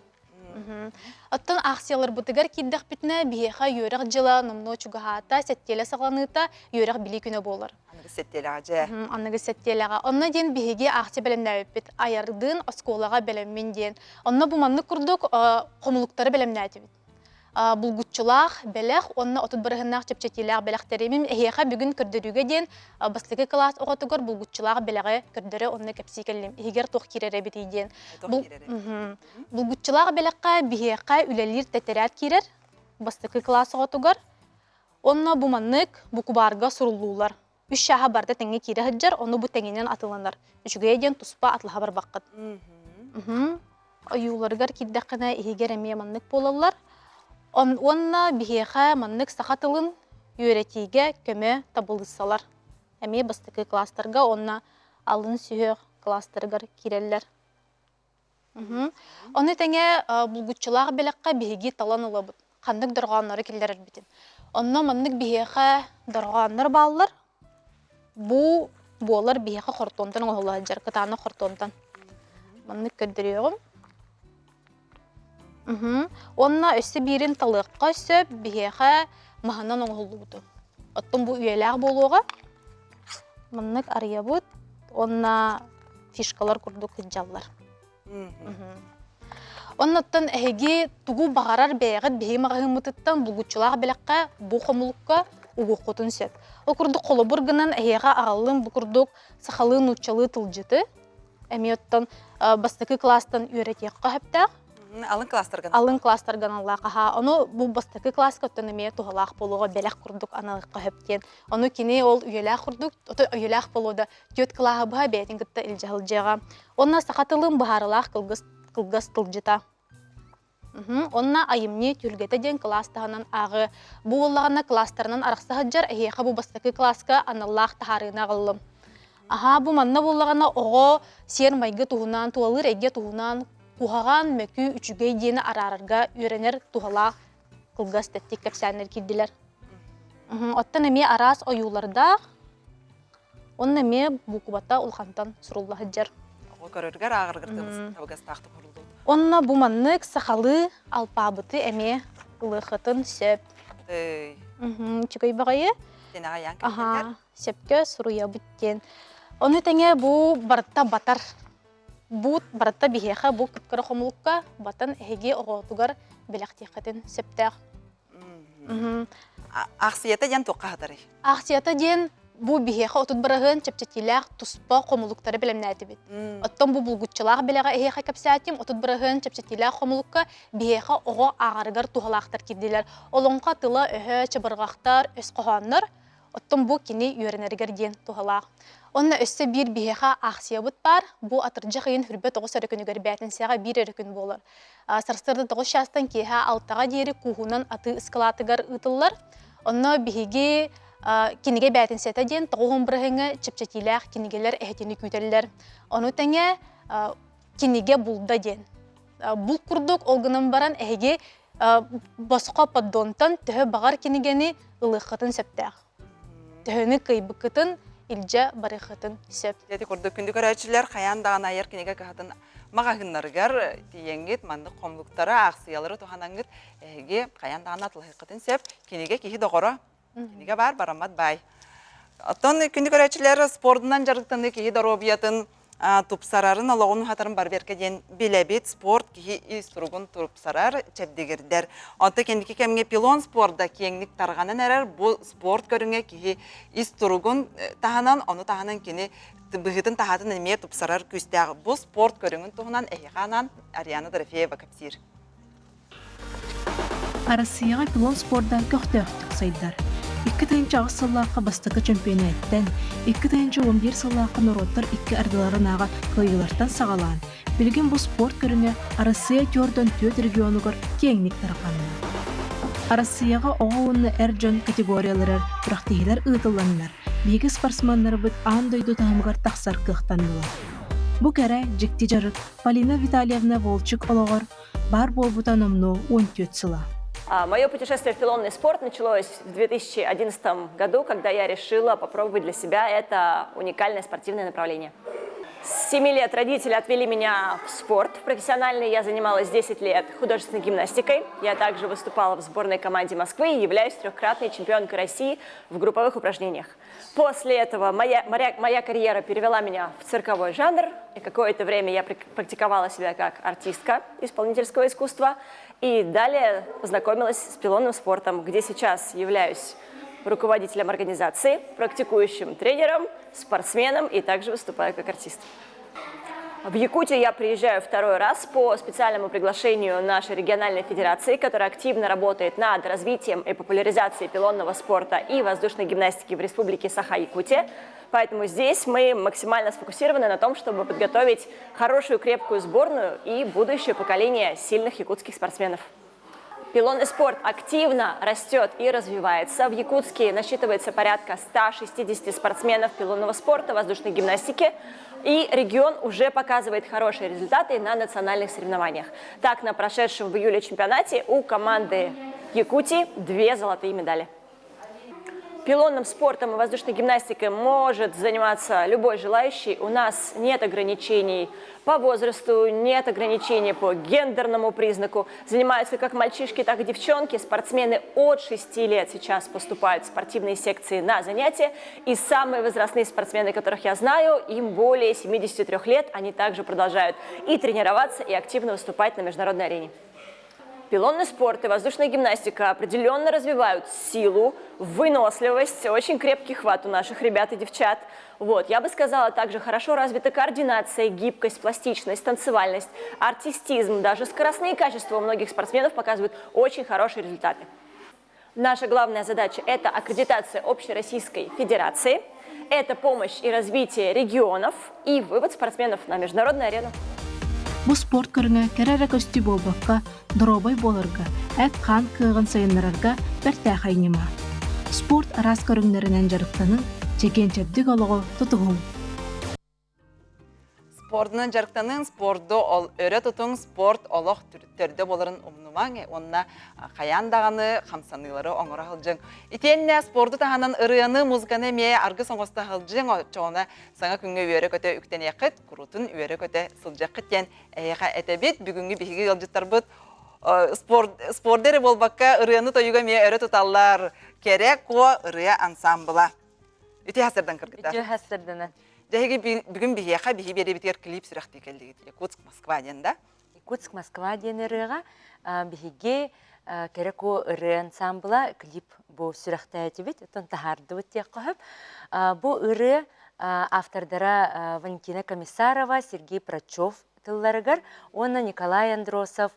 Оттан ақсиялар бұтыгар кирдіқ бітіне бейеға үйеріқ жыла, номно чуғағата, сәттелі сағланыта үйеріқ білі күні болыр. Анығы сәттеліға. Онна ден бейге ақсы бәлемнәуіп біт, аярдың осколаға бәлеммен ден. Онна бұманны күрдік қомылықтары бәлемнәуіп біт. Булгутчулах белех онна отут барыгыннах чепчетилах белехтеремим эхеха бүгүн көрдөрүгө ден бастыгы класс оготугор булгутчулах белеге көрдөрө онна кепсикеллим эгер тох кирере битиден булгутчулах белекка бихека үлелир тетерат кирер бастыгы класс оготугор онна буманнык букубарга сурулуулар үч шаха барда теңге кире хаджар оны бу теңенен атыланар үчүгө ден туспа атлаха бар баккыт аюларгар киддакына эгер эме маннык болалар. Онна бихеха маннык сахатылын үйретиге көмө табылысалар. Әме бастықы кластарға онна алын сүйек кластырғар киреллер. Оны тәңе бұлгутчылағы белекқа бихеги талан олабыд. Қандық дұрғанлары келдер әрбетін. Онна маннык бихеха дұрғанлар балылар. Бұ болар бихеха қортонтан оғылы жар, кытаны қортонтан. Маннык көддіріғым. Онна өсі бірін талыққа сөп бігеға мағынан оңғылы бұды. Оттың бұл үйеләғ болуға мұннық ария бұд, онна фишкалар күрді күнжалар. Оннаттан әйге тұғу бағарар бәйғыд бейі мағығын мұтыттан бұлғытшылағы біліққа бұл қомылыққа ұғы қотын сөп. Ол күрді қолы бұрғынан әйеға ағалын бұл күрдік сақалын ұтчалы тұлжыты. Әме оттан бастықы кластан үйретеққа хөптәқ. Алын кластарган Аллаға. Оны бұл бастықы класска өттен әме тұғалақ болуға бәләқ құрдық аналыққа хөптен. Оны кене ол үйеләқ құрдық, оты үйеләқ болуды төт қылағы бұға бәйтін күтті үлжағыл жеға. Онна сақатылын бұхарылақ қылғыз тұлжыта. Онна айымне түлгеті ден кластағынан ағы. Бұл олағына кластарынан арықсағы жар әйеға бұл бастықы класска аналлақ тахарына қылым. Бұл манна болағына оғы сер майғы туғынан, туалыр әйге туғынан Кухаган мөкү үчүгей дені арарырга үйренер тухалақ қылғас тәттік кәпсәнер кирдилер. Оттан әме арас ойуларда, онын әме бұқыбата ұлғантан сұруллағы жар. Көріргер ағырғырдыңыз табығас тақты құрылды. Онына бұманнык сақалы алпабыты әме ұлықытын сөп. Чүгей бағайы? Сөпке сұруя бүттен. Оны тәңе бұл барытта батар. Бұд баратта бихеха бұл күпкірі қомылыққа батын әйге оғытуғар біліқтеқетін сөптәқ. Ақсията ден тоққа ғадары? Ақсията ден бұл бихеха отыд бірігін чепчетиләқ тұспа қомылықтары білімнәті бет. Оттан бұл бұлғытчылақ біліға әйеха кәпсәтім, отыд бірігін чепчетиләқ қомылыққа бихеха оғы ағарығар туғалақтар кеділер. Олонға тыла өйі чыбырғақтар, өз қоғанлар, оттан бұл кені үйренергер ден туғалақ. Онна өссі бір бігеға ақсия бұт бар, бұл атыржы қиын хүрбе 9 өрікінігер бәтін сәға 1 өрікін болыр. Сарстырды 9 шастан кейға 6-ға дейірі куғынан аты ұскалатығар ұтылар. Онна бігеге кенеге бәтін сәті ден 9 бірігіңі чіпчетиләқ кенегелер әхетені күйтелілер. Оны тәңе кенеге бұлда ден. Бұл күрдік олғынан баран әйге басқа паддонтан түхі бағар кенегені ұлыққытын сөптәқ. Түхіні қайбықытын илжа барықытын сөп. Дети көрді күнді көрәтшілер қаян даған айыр кенеге қағатын мағағынларғар тиеңгет манды қомлықтары ақсиялары тұханаңгет әйге қаян даған атылықытын сөп. Кенеге кейі доғыры, кенеге бар, барамат бай. Оттан күнді көрәтшілер спордынан жарықтанды кейі доробиятын тупсарарын алағын хатарын бар беркеден біләбет спорт кейі истұрығын тупсарар чәбдегердер. Онты кендікі кәмге пилон спортда кеңлік тарғанын әрер бұл спорт көріңе кейі истұрығын тағанан, оны тағанан кені бұғытын тағатын әме тупсарар күстәғі. Бұл спорт көріңін тұғынан әйіғанан Ариана Дорофеева кәпсир. Арасыяға пилон спортдан көқті өқтік сайдар. 2 тайынчы ағыз саллаққа бастықы чемпионаттан, 2 тайынчы 11 саллаққа нұроттар 2 ардыларын аға қойылартан сағалан. Білген бұл спорт көріне Арасыя тёрден 4 регионығыр кеңнік тарқанына. Арасыяға оғауынны әржон категориялары тұрақтығылар ұйтыланылар. биги спортсменнар бит аан дойду таһымгар тахсар кыхтаннылар. Бу кэре жикти жарык Полина Витальевна Волчик ологор бар болбута номну 14 сыла. Мое путешествие в пилонный спорт началось в 2011 году, когда я решила попробовать для себя это уникальное спортивное направление. С 7 лет родители отвели меня в спорт профессиональный. Я занималась 10 лет художественной гимнастикой. Я также выступала в сборной команде Москвы и являюсь 3-кратной чемпионкой России в групповых упражнениях. После этого моя карьера перевела меня в цирковой жанр. И какое-то время я практиковала себя как артистка исполнительского искусства. И далее познакомилась с пилонным спортом, где сейчас являюсь руководителем организации, практикующим тренером, спортсменом и также выступаю как артист. В Якутию я приезжаю второй раз по специальному приглашению нашей региональной федерации, которая активно работает над развитием и популяризацией пилонного спорта и воздушной гимнастики в Республике Саха-Якутия. Поэтому здесь мы максимально сфокусированы на том, чтобы подготовить хорошую крепкую сборную и будущее поколение сильных якутских спортсменов. Пилонный спорт активно растет и развивается. В Якутске насчитывается порядка 160 спортсменов пилонного спорта, воздушной гимнастики. И регион уже показывает хорошие результаты на национальных соревнованиях. Так, на прошедшем в июле чемпионате у команды Якутии 2 золотые медали. Пилонным спортом и воздушной гимнастикой может заниматься любой желающий. У нас нет ограничений по возрасту, нет ограничений по гендерному признаку. Занимаются как мальчишки, так и девчонки. Спортсмены от 6 лет сейчас поступают в спортивные секции на занятия. И самые возрастные спортсмены, которых я знаю, им более 73 лет. Они также продолжают и тренироваться, и активно выступать на международной арене. Пилонный спорт и воздушная гимнастика определенно развивают силу, выносливость, очень крепкий хват у наших ребят и девчат. Вот. Я бы сказала, также хорошо развита координация, гибкость, пластичность, танцевальность, артистизм, даже скоростные качества у многих спортсменов показывают очень хорошие результаты. Наша главная задача – это аккредитация Общероссийской Федерации, это помощь и развитие регионов и вывод спортсменов на международную арену. Бу спорт көріңе кәрәрі көсті болбаққа, дұробай болырға, әт қан кығын сайынларарға бәрті қайнема. Спорт арас көріңлерінен жарықтанын, чекен чәбдік олығы тұтығым. Спортның жарықтанын спорды ол өрі тұтың спорт олық түрді болырын ұмнымаң, онына қаяндағаны қамсанылары оңыра қылжың. Итенне спорты тағанын ұрыяны музыканы мей арғы соңғысты қылжың, çoğuna саңа күнге үйері көте үктен еқіт, күрутын үйері көте сылжақ қыттен әйеға әтәбет, бүгінгі бейгі ғылжыттар бұд. Спордері болбаққа ұрыяны тойуға мей өрі тұталар керек о ұрыя ансамбыла. Үте хасырдан кіргіттар? Үте хасырдан. Бүгін бейеқа бейі бері бітер клип сүріқті келдегі. Якутск, Москва ден да? Якутск, Москва ден ұрыға бейге керек о ұры ансамбыла клип бұл сүріқті әтебет, ұтын тағарды өтте қойып. Бұл ұры автордара Валентина Комиссарова, Сергей Прачев тылларыгар, оны Николай Андросов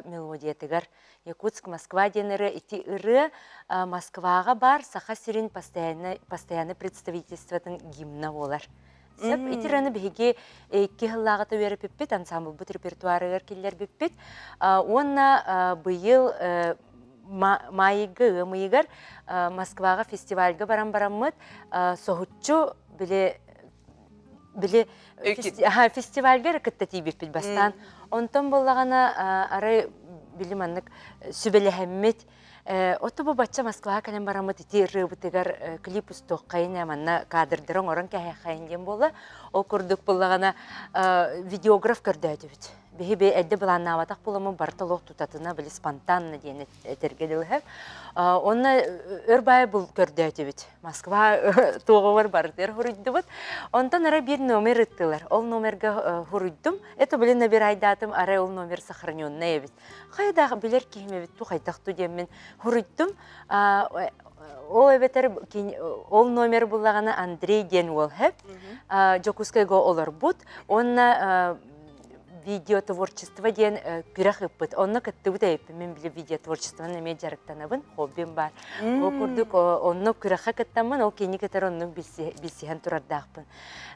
мелодиятыгар. Якутск, Москва ден ұры, ити ұры Москваға бар, саха сирин постоянный представительствотың гимна олар. Сәп, итераны беге кехыллағыты өріп біппет, ансамбл бұт репертуары келер біппет. Онна бұйыл майыгар Москваға фестивальға барам-бараммыд, соғытчу біле фестивальға ракытта тейбеппет бастан. Онтан болағана ары біліманлық сүбелі Отто бу бачча Москваға кәлем барамыт ити рыбытыгар клип ұстық қайын әманна кадрдырың орын кәйі қайын ден болы. Ол күрдік болағана видеограф көрді өтібіт. Бейі бей әлді бұланна аватақ боламы бартылық тұтатына білі спонтанны дейін әтергеділі. Оны өрбай бұл көрді өтібіт. Москва тоғывар бардыр хұрыйды бұд. Онтан ара бір номер үттілер. Ол номерға хұрыйдым. Это білі набір айдатым, ара ол номер сақырынуынна ебіт. Қайдағы білер кейме бітті қайтақты демен хұрыйдым. Ол эбетер ол номер бұлағана Андрей ден ол хеп. Жокускайға олар бұд. Онна видео творчество ден күрәх ыппыт. Онны кытты бу тәйп мен биле видео творчествоны эме жарыктанабын, хоббим бар. О курдук онны күрәхә кыттамын, ол кени кетер онны билсиһен турардакпын.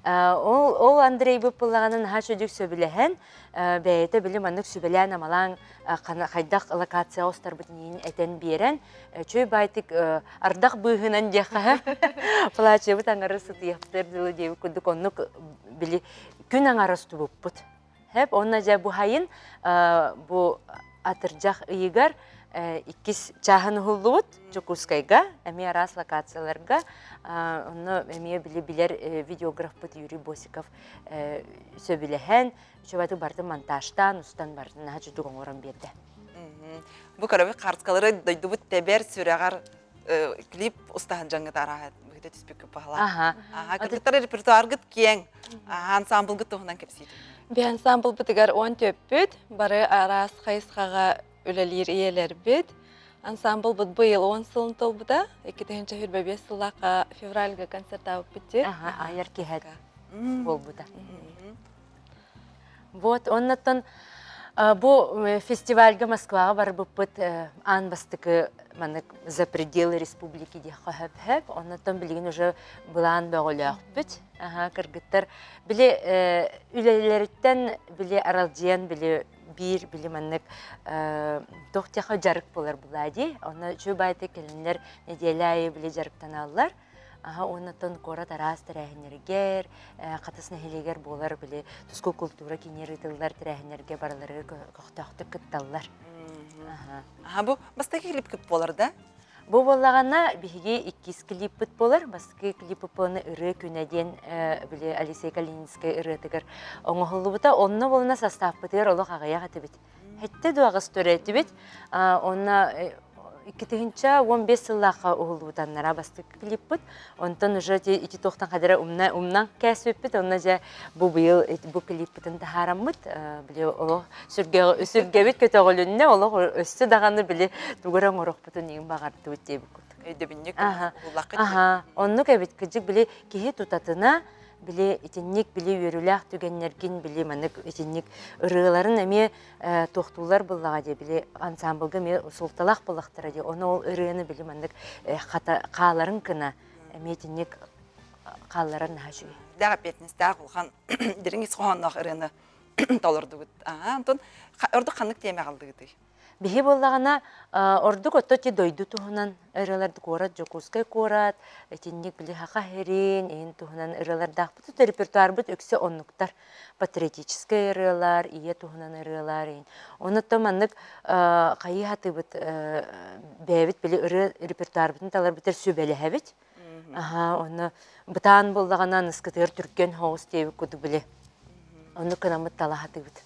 Ол Андрей буплаганын ха чөдүк сөбүләһен, бәйте биле маннык сөбүлән амалаң хайдак локация остар битнин этен берен, чөй байтык ардак быгынан жаха. Плачы бу таңгары сытыяптыр диле деп курдук онны биле күн аңарыс тубуппут. Hep onna ja bu hayın bu atırcaq ıyıgar ikis çahını hulluğut Çukuskayga, emi aras lokatsiyalarga onu emiye bilir videograf bud Yuri Bosikov söbülehen şöbatu bardı montajdan ustan bardı naha juduğun oran berdi. Bu karabi qartkaları daydı bu teber süreğar klip ustahan janğı tarahat bugüde tüspük pahala. Aha. Kırgıtları repertuar gıt kiyeng ansambl gıt toğundan kepsiydi. Bir ansambl bitigar 10 töpüt, barı aras xayısqağa ülelir iyeler bit. Ansambl bud bu yıl 10 sılın tol buda, 2025 yılaqa fevralga konsert avıp bitti. Aha, ayar kihet bol buda. Вот, ondan bu festivalga Moskvaga barıp bit, an bastıkı manak za пределы республики diye hep. Ondan bilgin уже bulan bağılaq bit. Aha, kırgıtlar bile üleleritten bile aralciyan bile bile mannak doktaha jarık bolar buladi. Ona şu bayta gelinler nedelay bile jarıktan allar. Aha, ondan kora taras terahinlerger, katısına heleger bolar bile tusko kultura kineritillar terahinlerge baraları qoqtaqtı kıttallar. Aha, bu bastaki klip kıp bolar da? Bu bollağana bihi 2 klip bit bolar, baskı klip bolna ırı küneden bile Alexey Kalininskaya ırı tıgır. Onu hulu buta, onu bolna sastav biter, olu qağaya qatı bit. Hette duağız töreti bit, ona 2015 yıllaqa hulu butanlara bastık klip bit. Ondan уже 2-9 kadar umnan kəsüp bit, ona ja bu yıl bu klip bitin taharam bit, bile olu sürge bit kötü olunne, olu üstü dağını bile duğuran oruq bitin neyin bağırdı bit deyip kurduk. Öydebinlik ulaqı. Aha, onu kəbit kıcık bile kehi tutatına, bile itinlik bile yürülək tügenlergin bile manık itinlik ırıların emi toxtullar bullağa diye bile ansambılga me sultalaq bullaqtara diye onu ol ırığını bile manık qağların kına emi itinlik qağların hajı. Dağıp etiniz dağ olğan diriңiz qoğanlaq ırığını dolurdu. Ondan ordu qanlık diyeme qaldıgıdı. Bihi bollağına orduk ototi doydu tuhunan ırılardı korat, Jokuskay korat, etinlik bili haqa herin, en tuhunan ırılar dağpıtı repertuar bit ökse onluktar. Patriotiskay ırılar, iye tuhunan ırılar. Onu tamanlık qayı hatı bit bevit bili ırı repertuar bitin talar bitir sübeli hevit. Onu bıtan bollağına nıskıtır Türkken hoğuz diye kudu bili. Onu kınamıt tala hatı bit.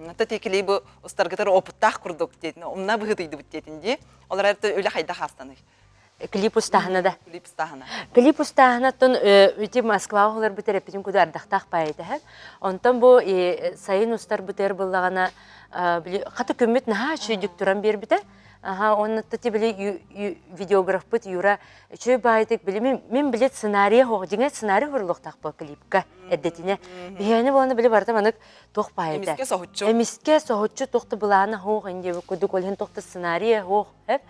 Nata tekili bu ustargıtır oputaq kurduk dedin. Omna bıhıdıydı bit dedin. Olar artı öyle hayda hastanı. Klip ustahına da. Klip ustahına. Klip ustahına ton üti Moskva olar biter epitim kudu ardaqtaq baydı hep. Ondan bu sayın ustar biter bullağına qatı kömmet naha çöydük duran bir bite. Aha, onu tati bile videograf bit yura çöy baydık bile men bilet senariye hoq dinge senariye hurluqtaq bu klipka eddetine. Biyani bolany bile barda manık toq baydı. Emiske sohutçu toqtu bulana hoq inde bu kudu kolhen toqtu senariye hoq hep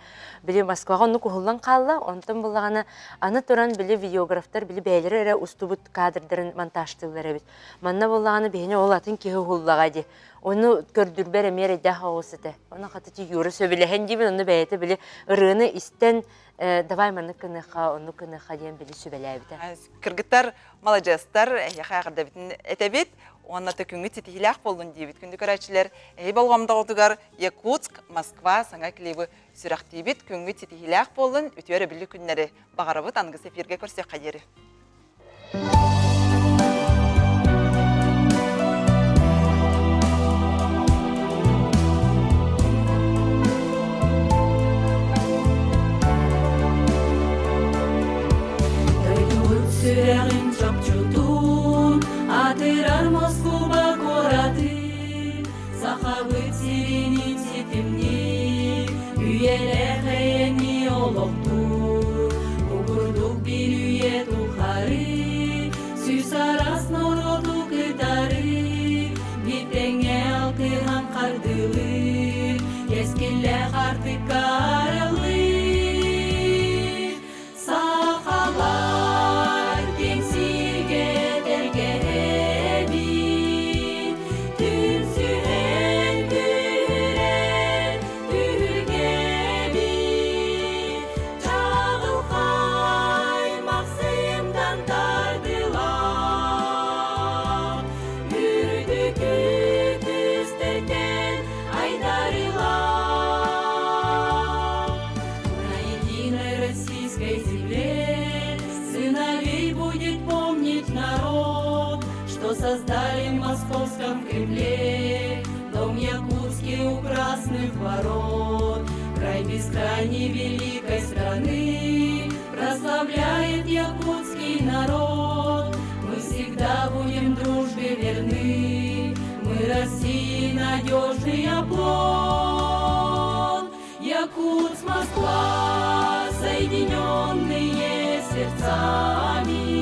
bile Moskvaga onu kuhullan qalla ondan bulana ana turan bile videograflar bile beylere ustubut kadrların montajçıları bit. Manna bulana biyani olatın ki hullaga di. Onu gördürber emere daha olsaydı. Ona katı yürü söylehen gibi onu beyte bile ırığını isten davay manık kınıqa onu kınıqa diyen bile söyleyebdi. Kırgıtlar malajastar yaxaya bitin etebit. Ona da küngü titihilaq bolun diyebit. Kündü körayçiler ey bolğamda otugar Yakutsk, Moskva sana klibi süraq diyebit. Küngü titihilaq bolun ütüyere billi günleri bağarabıt angı sefirge körsek qayeri. Süreğin çok çutun, atırar Moskova koratı, sahabı tirinin sitimni, üyeleheyeni oloktur, ugurduk bir üye tuharı, süs aras norotu kıtarı, bitenge жарты каралы. Сақалар кеңсиге тергеби, түн сүйен күрен түргеби. Жағылқай мақсымдан тардылар, үрді күтістерден айдарылар. На единой российской земле сыновей будет помнить народ, что создали в московском Кремле дом якутский у красных ворот. Край бескрайней великой страны прославляет якутский народ. Мы всегда будем дружбе верны, мы России надежный оплот. Якутск, Москва, соединенные сердцами.